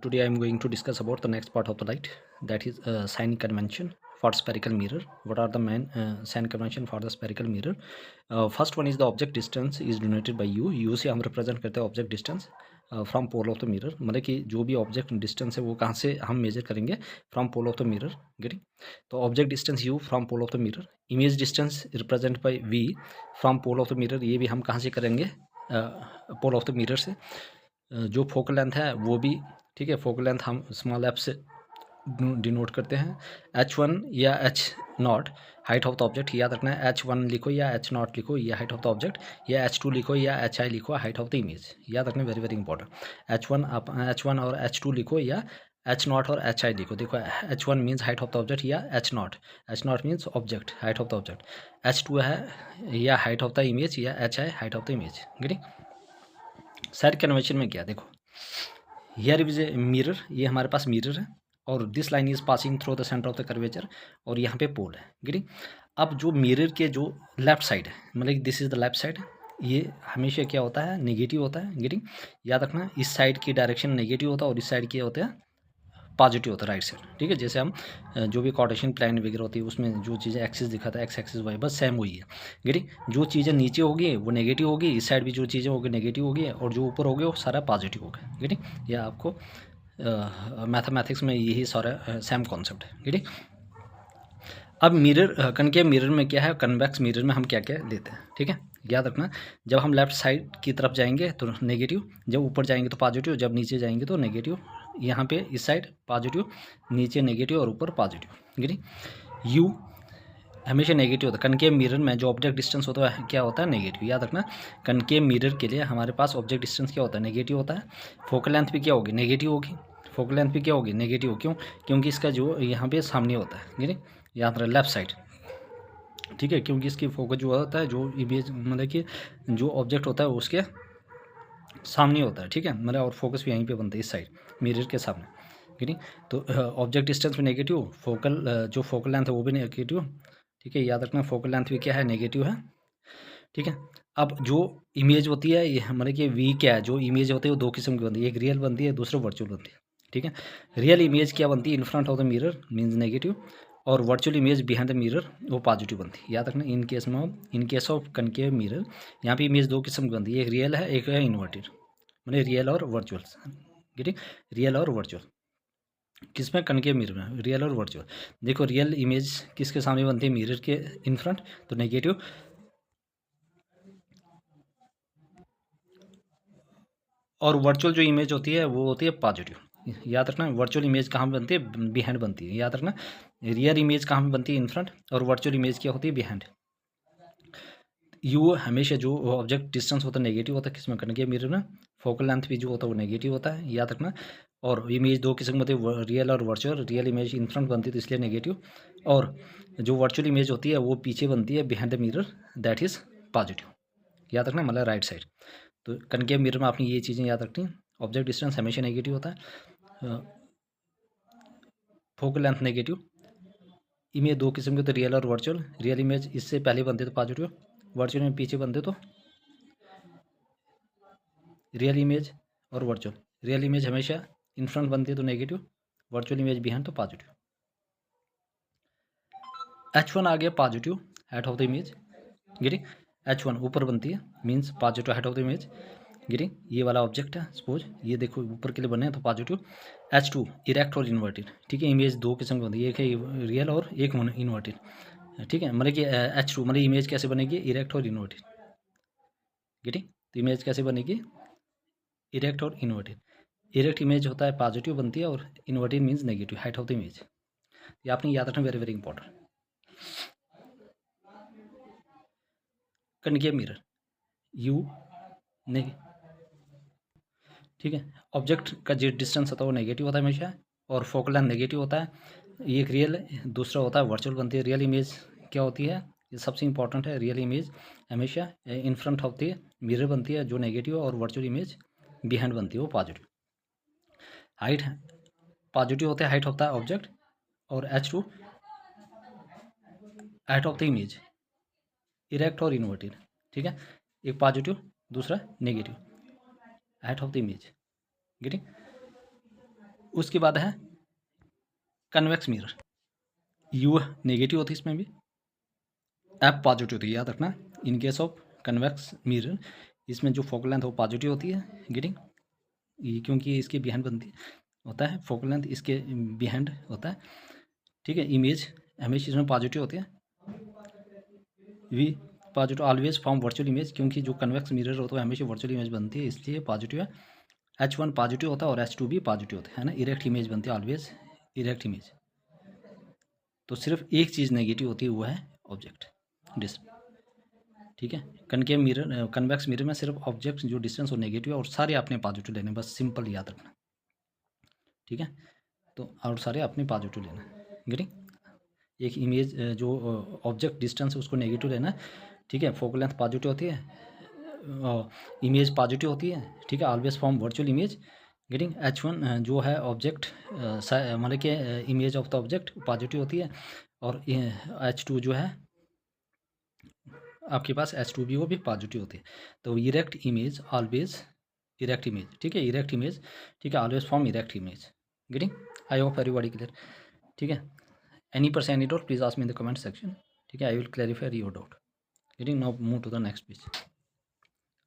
Today I am going to discuss about the next part of the light, that is sign convention for spherical mirror. What are the main sign convention for the spherical mirror? First one is the object distance is denoted by u. u से हम represent करते हैं object distance from pole of the mirror. मतलब कि जो भी object distance है वो कहाँ से हम measure करेंगे, from pole of the mirror. getting? तो object distance u from pole of the mirror. Image distance represent by v from pole of the mirror. ये भी हम कहाँ से करेंगे, pole of the mirror से. जो फोकल लेंथ है वो भी, ठीक है, फोकल लेंथ हम स्मॉल एफ से डिनोट करते हैं. h1 या h0 height of the object. याद रखना है h1 लिखो या h0 लिखो ये हाइट ऑफ द ऑब्जेक्ट, या h2 लिखो या hi लिखो हाइट ऑफ द इमेज. याद रखना, वेरी वेरी इंपॉर्टेंट. h1 और h2 लिखो या h0 और hi लिखो. देखो h1 means height of the object या h0 means object, height of the object. h2 है या हाइट ऑफ द इमेज या hi height of the image. Getting? Side convention में क्या, देखो हियर इज ए मिरर, ये हमारे पास मिरर है और this line is passing through the centre of the curvature और यहाँ पे पोल है. गेटिंग? अब जो मिरर के जो लेफ्ट साइड है, मतलब this is the left side, ये हमेशा क्या होता है, नेगेटिव होता है. गेटिंग? याद रखना, इस साइड की डायरेक्शन नेगेटिव होता है और इस साइड की होता है पॉजिटिव होता है, राइट साइड. ठीक है, जैसे हम जो भी कार्टेशियन प्लान वगैरह होती है उसमें जो चीज़ें एक्सिस दिखाता है, एक्स एक्सिस वाई, बस सेम वही है. गेटिंग? जो चीज़ें नीचे होगी वो नेगेटिव होगी, इस साइड भी जो चीज़ें होगी नेगेटिव होगी और जो ऊपर होगी वो सारा पॉजिटिव होगा. गेटिंग? यह आपको मैथमेटिक्स में यही सारा सेम कॉन्सेप्ट है. गेटिंग? अब मिरर, कनकेव मिरर में क्या है, कन्वेक्स मिरर में हम क्या क्या देते हैं. ठीक है, याद रखना, जब हम लेफ्ट साइड की तरफ जाएंगे तो नेगेटिव, जब ऊपर जाएंगे तो पॉजिटिव, जब नीचे जाएंगे तो नेगेटिव. यहाँ पे इस साइड पॉजिटिव, नीचे नेगेटिव और ऊपर पॉजिटिव. गेटिंग? यू हमेशा नेगेटिव होता है. कनकेव मिरर में जो ऑब्जेक्ट डिस्टेंस होता है क्या होता है, नेगेटिव. याद रखना, कनकेव मिरर के लिए हमारे पास ऑब्जेक्ट डिस्टेंस क्या होता है, नेगेटिव होता है. फोकल लेंथ भी क्या होगी, नेगेटिव होगी. फोकल लेंथ भी क्या होगी, नेगेटिव. क्यों? क्योंकि इसका जो यहाँ पे सामने होता है. गेटिंग? याद रहे लेफ्ट साइड. ठीक है, क्योंकि इसकी फोकस जो होता है, जो इमेज मतलब कि जो ऑब्जेक्ट होता है उसके सामने होता है. ठीक है, मतलब और फोकस भी यहीं पे बनता है, इस साइड मिरर के सामने. ठीक है, तो ऑब्जेक्ट डिस्टेंस भी नेगेटिव, फोकल जो फोकल लेंथ है वो भी नेगेटिव. ठीक है, याद रखना फोकल लेंथ भी क्या है, नेगेटिव है. ठीक है, अब जो इमेज होती है ये मतलब कि वी क्या है, जो इमेज होती है वो दो किस्म की बनती है, एक रियल बनती है, दूसरा वर्चुअल बनती है. ठीक है, रियल इमेज क्या बनती है, in front of the mirror means negative, और virtual image behind the mirror वो पॉजिटिव बनती है. याद रखना, in case of concave mirror यहाँ पे इमेज दो किस्म की बनती है, एक रियल है एक है इन्वर्टेड, मतलब रियल और वर्चुअल. गेटिंग? रियल और वर्चुअल किसमें, कनकेव मिरर में, रियल और वर्चुअल. देखो रियल इमेज किसके सामने बनती है, मिरर के इन फ्रंट, तो नेगेटिव. और वर्चुअल जो इमेज होती है वो होती है पॉजिटिव. याद रखना, वर्चुअल इमेज कहाँ बनती है, बिहाइंड बनती है. याद रखना, रियल इमेज कहाँ बनती है, इन फ्रंट, और वर्चुअल इमेज क्या होती है, बिहाइंड. यू हमेशा जो ऑब्जेक्ट डिस्टेंस होता है नेगेटिव होता है, किसमें, कनकेव मिरर में. फोकल लेंथ भी जो होता है वो नेगेटिव होता है, याद रखना. और इमेज दो किस्म होती है, रियल और virtual. Real image in front बनती है तो इसलिए नेगेटिव, और जो वर्चुअल इमेज होती है वो पीछे बनती है, behind the mirror, that is positive. याद रखना, मतलब राइट साइड. तो कनकेव मिरर में आपने ये चीज़ें याद रखनी है. ऑब्जेक्ट डिस्टेंस हमेशा नेगेटिव होता है, फोकल लेंथ नेगेटिव. इमेज दो किस्म के, तो रियल और वर्चुअल. रियल इमेज इससे पहले बनते तो पॉजिटिव, वर्चुअल में पीछे बनते तो रियल इमेज और वर्चुअल. रियल इमेज हमेशा इन फ्रंट बनती है तो नेगेटिव, वर्चुअल इमेज बिहाइंड तो पॉजिटिव. h1 आ गया positive, head of the image. गिरी h1 ऊपर बनती है means positive head of the image. गिरी ये वाला ऑब्जेक्ट है सपोज, ये देखो ऊपर के लिए बने हैं तो पॉजिटिव. h2 इरेक्ट और इन्वर्टेड. ठीक है, इमेज दो किस्म की बनती है, एक है रियल और एक इन्वर्टेड. ठीक है, मतलब कि h2 मतलब इमेज कैसे बनेगी, इरेक्ट और इन्वर्टेड. गिरी तो इमेज कैसे बनेगी, इरेक्ट और इन्वर्टेड. इरेक्ट इमेज होता है पॉजिटिव बनती है और inverted means negative, height of the image. ये आपने याद रखना, very very important. Concave mirror you ने, ठीक है, ऑब्जेक्ट का जो डिस्टेंस होता है वो नेगेटिव होता है हमेशा, और फोकल लेंथ नेगेटिव होता है. एक रियल है, दूसरा होता है वर्चुअल बनती है. रियल इमेज क्या होती है, ये सबसे इंपॉर्टेंट है. रियल इमेज हमेशा in front of the mirror बनती है जो नेगेटिव, और वर्चुअल इमेज बिहाइंड बनती है वो पॉजिटिव. हाइट पॉजिटिव होता है, हाइट होता है ऑब्जेक्ट, और h2 height of the image, erect और इन्वर्टेड. ठीक है, एक पॉजिटिव दूसरा negative, height of the image. Getting? उसके बाद है कन्वेक्स मिरर, यू नेगेटिव होती है इसमें भी, एफ पॉजिटिव होती है, याद रखना। In case of convex mirror इसमें जो फोकल लेंथ वो पॉजिटिव होती है, गेटिंग, ये क्योंकि इसके बिहाइंड बनती होता है, फोकल लेंथ इसके बिहाइंड होता है, ठीक है। इमेज हमेशा इसमें पॉजिटिव होती है, V positive always form virtual image, क्योंकि जो कन्वेक्स मिरर होता है हमेशा वर्चुअल इमेज बनती है, इसलिए पॉजिटिव है। H1 पॉजिटिव होता है और H2 भी पॉजिटिव होता है ना, इरेक्ट इमेज बनती है ऑलवेज, इरेक्ट इमेज। तो सिर्फ एक चीज़ नेगेटिव होती है, वो है ऑब्जेक्ट डिस्टेंस, ठीक है। कनकेव मिरर, कन्वेक्स मिरर में सिर्फ ऑब्जेक्ट जो डिस्टेंस वो नेगेटिव है और सारे आपने पॉजिटिव लेने, बस सिंपल याद रखना, ठीक है। तो और सारे आपने पॉजिटिव लेना, गेटिंग। एक इमेज जो ऑब्जेक्ट डिस्टेंस है उसको नेगेटिव लेना, ठीक है। फोकल लेंथ पॉजिटिव होती है, इमेज पॉजिटिव होती है, ठीक है। Always form virtual image, getting. H1 जो है ऑब्जेक्ट मतलब कि image of the object positive होती है, और H2 जो है आपके पास H2 भी वो भी पॉजिटिव होती है। तो erect image always, erect image, ठीक है, इरेक्ट इमेज, ठीक है, always form erect image, getting. I hope everybody clear, ठीक है। Any doubt please ask me in the comment section, ठीक है, I will clarify your doubt, getting. Now move to the next page.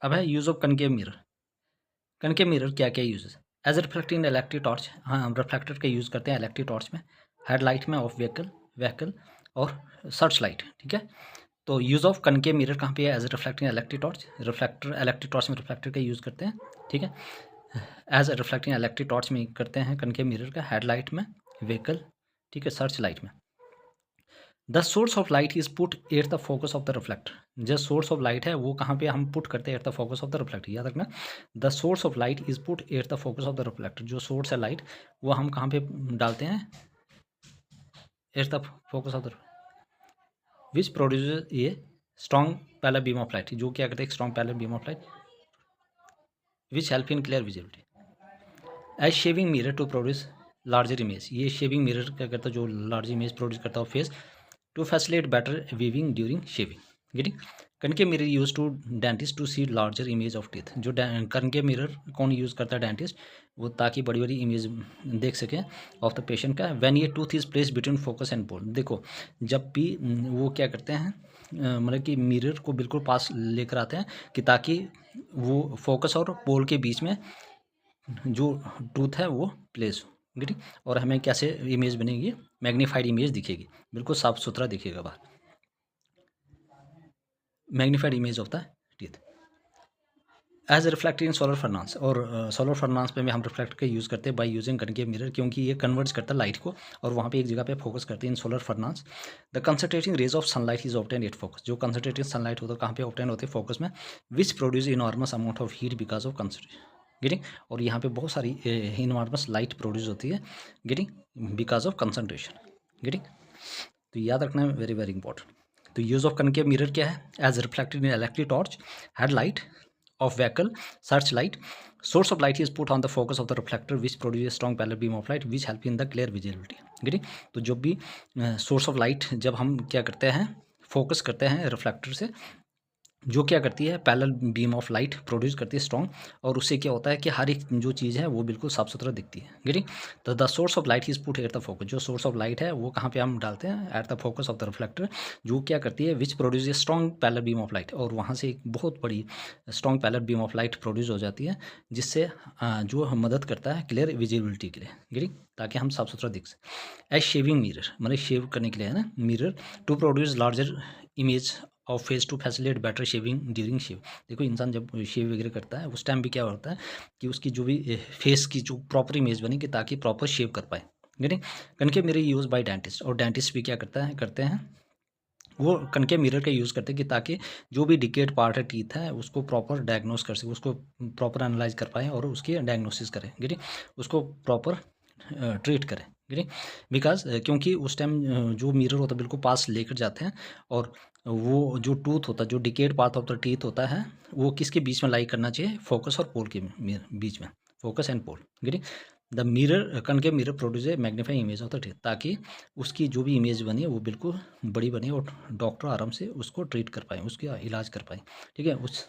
अब है use of concave mirror. Concave mirror क्या क्या use है? As reflecting electric torch, हाँ हम reflector का यूज़ करते हैं इलेक्ट्रिक टॉर्च में, हेडलाइट में ऑफ व्हीकल और सर्च लाइट, ठीक है। तो यूज़ ऑफ कनकेव मिरर कहाँ पे है? As reflecting electric torch, electric torch में रिफ्लेक्टर का यूज़ करते हैं, ठीक है। एज रिफ्लेक्टिंग इलेक्ट्रिक टॉर्च में करते हैं कनकेव मिरर का, हेडलाइट में, व्हीकल, ठीक है, सर्च लाइट में। The source of light is put at the focus of the reflector, जो सोर्स ऑफ लाइट है वो कहाँ पे हम पुट करते हैं? At the focus of the reflector, याद रखना। The source of light is put at the focus of the reflector, जो सोर्स है लाइट वो हम कहाँ पे डालते हैं? At the focus of the, which produce a strong parallel beam of light, जो क्या करते हैं? Strong parallel beam of light which help in clear visibility. As shaving mirror to produce larger image, ये शेविंग मिरर क्या करता है? जो large image produce करता है face, to facilitate better viewing during shaving, getting. Concave mirror use to dentist to see larger image of teeth, जो concave mirror कौन use करता है? डेंटिस्ट, वो ताकि बड़ी बड़ी इमेज देख सकें ऑफ द पेशेंट का। व्हेन ये tooth is place between focus and pole, देखो जब भी वो क्या करते हैं, मतलब कि मिरर को बिल्कुल पास लेकर आते हैं कि ताकि वो फोकस और पोल के बीच में जो टूथ है वो प्लेस हो, गेटिंग। और हमें कैसे इमेज बनेगी? मैग्नीफाइड इमेज दिखेगी, बिल्कुल साफ सुथरा दिखेगा बाहर, magnified image of the teeth. As reflected in solar furnace, और सोलर फर्नांस पे भी हम रिफ्लेक्टर का यूज़ करते हैं बाय यूजिंग कनकेव मिरर, क्योंकि ये कन्वर्ट्स करता है लाइट को और वहाँ पे एक जगह पे फोकस करते हैं in solar furnace. The concentrating rays of sunlight is obtain at focus, जो कंसंट्रेटिंग सनलाइट होता है कहाँ पे ऑब्टेन होते हैं? फोकस में, which produce enormous amount of heat because of concentration, getting. और यहाँ पे बहुत सारी इनॉर्मस लाइट प्रोड्यूस होती है, getting, because of concentration, getting. तो याद रखना है, वेरी वेरी इंपॉर्टेंट। तो यूज ऑफ कनकेव मिरर क्या है? As reflected in electric torch, headlight of vehicle, searchlight, source of light is put on the focus of the reflector which produces strong parallel beam of light which help in the clear visibility, getting. तो जब भी source of light जब हम क्या करते हैं? Focus करते हैं रिफ्लेक्टर से, जो क्या करती है? Parallel beam of light produce करती है स्ट्रॉन्ग, और उससे क्या होता है कि हर एक जो चीज़ है वो बिल्कुल साफ सुथरा दिखती है, गेटिंग। तो the source of light is put at the focus, जो सोर्स ऑफ लाइट है वो कहाँ पे हम डालते हैं? At the focus of the reflector, जो क्या करती है? विच produce a strong parallel beam of light, और वहाँ से एक बहुत बड़ी strong parallel beam of light produce हो जाती है, जिससे जो हम मदद करता है क्लियर विजिबिलिटी के लिए, गेटिंग, ताकि हम साफ सुथरा दिख सकें। एज शेविंग मिरर, मतलब शेव करने के लिए है ना mirror, to produce larger image of face to facilitate better shaving during shave. देखो इंसान जब शेव वगैरह करता है उस टाइम भी क्या होता है कि उसकी जो भी फेस की जो प्रॉपर इमेज बनेगी ताकि प्रॉपर शेव कर पाए, getting. Concave mirror use by dentist, और डेंटिस्ट भी क्या करते हैं वो कनकेव मिरर का यूज़ करते हैं कि ताकि जो भी डिकेट पार्ट है टीथ है उसको प्रॉपर डायग्नोस कर सके, उसको प्रॉपर एनालाइज कर पाए और उसकी डायग्नोसिस करें, गेटिंग, उसको प्रॉपर ट्रीट करें, गेटिंग। बिकॉज क्योंकि उस टाइम जो मिरर होता है बिल्कुल पास लेकर जाते हैं, और वो जो टूथ होता है, जो decade part of the teeth होता है, वो किसके बीच में लाई करना चाहिए? फोकस और पोल के बीच में, focus and pole, getting. The mirror concave mirror produce a magnifying image of the teeth, ताकि उसकी जो भी इमेज बनी है वो बिल्कुल बड़ी बनी और डॉक्टर आराम से उसको ट्रीट कर पाए, उसका इलाज कर पाए, ठीक है। उस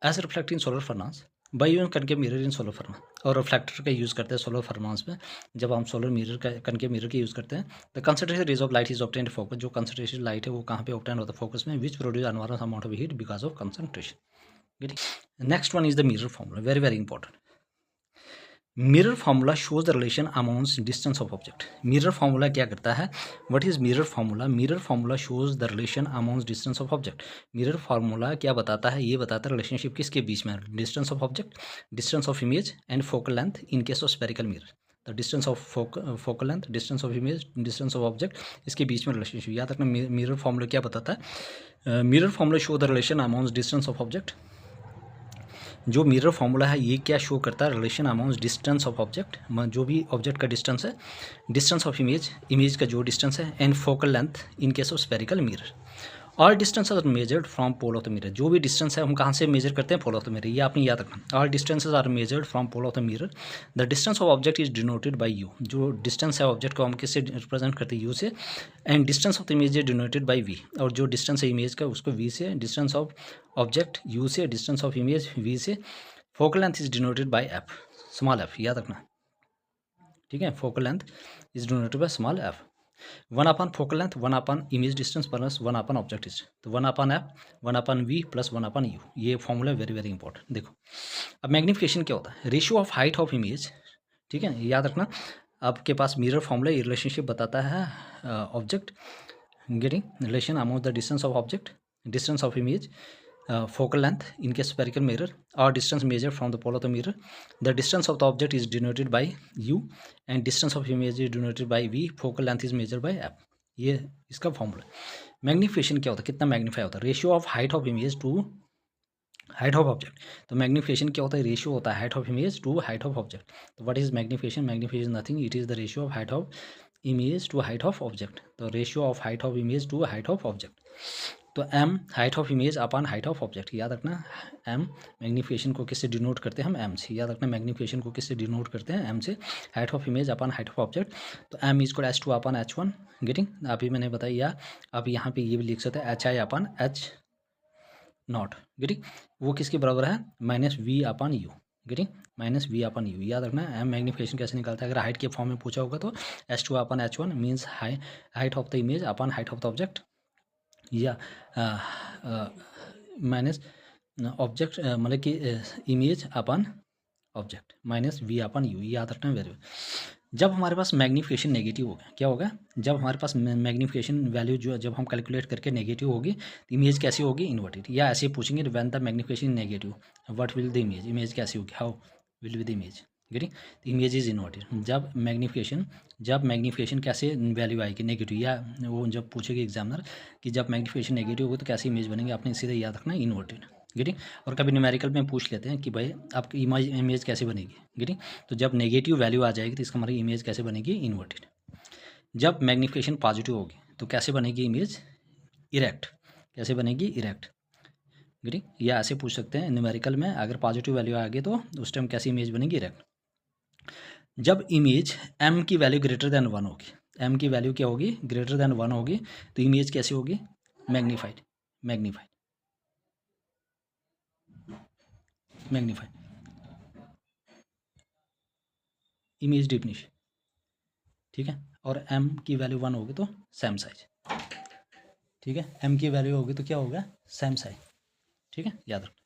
as reflecting solar furnace, by using concave mirror in solar furnace, और रिफ्लेक्टर का यूज़ करते हैं सोलर फर्मास में। जब हम सोलर मिरर का कनकेव मिरर का यूज़ करते हैं, the concentrated rays of light is obtained focus, जो कंसंट्रेटेड लाइट है वो कहाँ पे ऑब्टेन होता है, फोकस में, which produce environment amount of heat because of concentration. Next one is the mirror formula, very very important. Mirror formula shows the relation amounts distance of object. Mirror formula क्या करता है, what is mirror formula? Mirror formula shows the relation amounts distance of object. Mirror formula क्या बताता है, ये बताता है relationship किसके बीच में, distance of object, distance of image and focal length in case of spherical mirror. The distance of focal length, distance of image, distance of object, इसके बीच में रिलेशनशिप। याद रखना मिरर फार्मूला क्या बताता है, mirror formula show the relation amounts distance of object. जो mirror formula है ये क्या शो करता है, relation amount distance of object, जो भी ऑब्जेक्ट का डिस्टेंस है, डिस्टेंस ऑफ इमेज, इमेज का जो डिस्टेंस है, and focal length in case of spherical mirror. All distance are measured from pole of the mirror. जो भी डिस्टेंस है हम कहाँ से मेजर करते हैं, पोल ऑफ द मिरर, ये आपने याद रखना। All distances are measured from pole of the mirror. The distance of object is denoted by u. जो डिस्टेंस है ऑब्जेक्ट को हम किससे रिप्रेजेंट करते हैं, यू से। And distance of the image is denoted by v, और जो डिस्टेंस है इमेज का उसको वी से, डिस्टेंस ऑफ ऑब्जेक्ट यू से, डिस्टेंस ऑफ इमेज वी से। Focal length is denoted by f, small f, याद रखना, ठीक है। Focal length is denoted by small F. 1 focal length, 1 image distance plus 1 object distance, तो 1 F, 1 we plus 1 you. ये formula very very important. देखो अब magnification क्या होता है, ratio of height of image, ठीक है, याद रखना। आपके पास मिरर फॉर्मूला ये रिलेशनशिप बताता है object getting relation amount the distance of object, distance of image, focal length in case spherical mirror, or distance measured from the pole of the mirror. The distance of the object is denoted by u and distance of image is denoted by v. Focal length is measured by f. ये इसका formula. Magnification क्या होता है, कितना magnify होता है, ratio of height of image to height of object. तो magnification क्या होता है, रेशियो होता है height of image to height of object. तो what is magnification, magnification nothing, it is the ratio of height of image to height of object. तो ratio of height of image to height of object, तो m height of image upon height of object, याद रखना। m magnification को किससे denote करते हैं, हम m से, याद रखना मैग्नीफिकेशन को किससे डिनोट करते हैं, m से। Height of image upon height of object, तो m is equal h2 upon h1, getting, अभी मैंने बताया। या आप यहाँ पे ये भी लिख सकते हैं hi अपॉन h0, गेटिंग, वो किसके बराबर है, minus v upon u, getting, minus v upon u. याद रखना m मैग्नीफिकेशन कैसे निकलता है, अगर हाइट के फॉर्म में पूछा होगा तो h2 upon h1 means height of the image upon height of the object, या माइनस ऑब्जेक्ट मतलब कि image upon object minus v upon u, याद रखना वेरी। जब हमारे पास मैग्नीफिकेशन नेगेटिव होगा, क्या होगा, जब हमारे पास मैग्नीफिकेशन वैल्यू जो जब हम कैलकुलेट करके नेगेटिव होगी तो इमेज कैसी होगी, इन्वर्टेड। या ऐसे पूछेंगे when the magnification negative what will the image, image कैसी होगी, how will be the image, getting, तो इमेज इज इन्वर्टेड। जब मैग्नीफिकेशन कैसे वैल्यू आएगी, नेगेटिव, या वो जब पूछेगी एग्जामिनर कि जब मैग्नीफिकेशन नेगेटिव होगी तो कैसी इमेज बनेगी, आपने सीधे याद रखना इन्वर्टेड, गेटिंग। और कभी न्यूमेरिकल में पूछ लेते हैं कि भाई आपकी इमेज कैसे बनेगी, गेटिंग, तो जब नेगेटिव वैल्यू आ जाएगी तो इसका मतलब इमेज कैसे बनेगी, इन्वर्टेड। जब मैग्नीफिकेशन पॉजिटिव होगी तो कैसे बनेगी इमेज, इरेक्ट, कैसे बनेगी, इरेक्ट, गेटिंग। या ऐसे पूछ सकते हैं न्यूमेरिकल में, अगर पॉजिटिव वैल्यू आ गई तो उस टाइम कैसी इमेज बनेगी, इरेक्ट। जब इमेज m की वैल्यू ग्रेटर देन 1 होगी, m की वैल्यू क्या होगी, ग्रेटर देन 1 होगी, तो इमेज कैसी होगी, मैग्नीफाइड, मैग्नीफाइड, मैग्नीफाइड, इमेज डिफिनिशन, ठीक है। और m की वैल्यू 1 होगी तो सेम साइज, ठीक है, m की वैल्यू होगी तो क्या होगा, सेम साइज, ठीक है, याद रखना।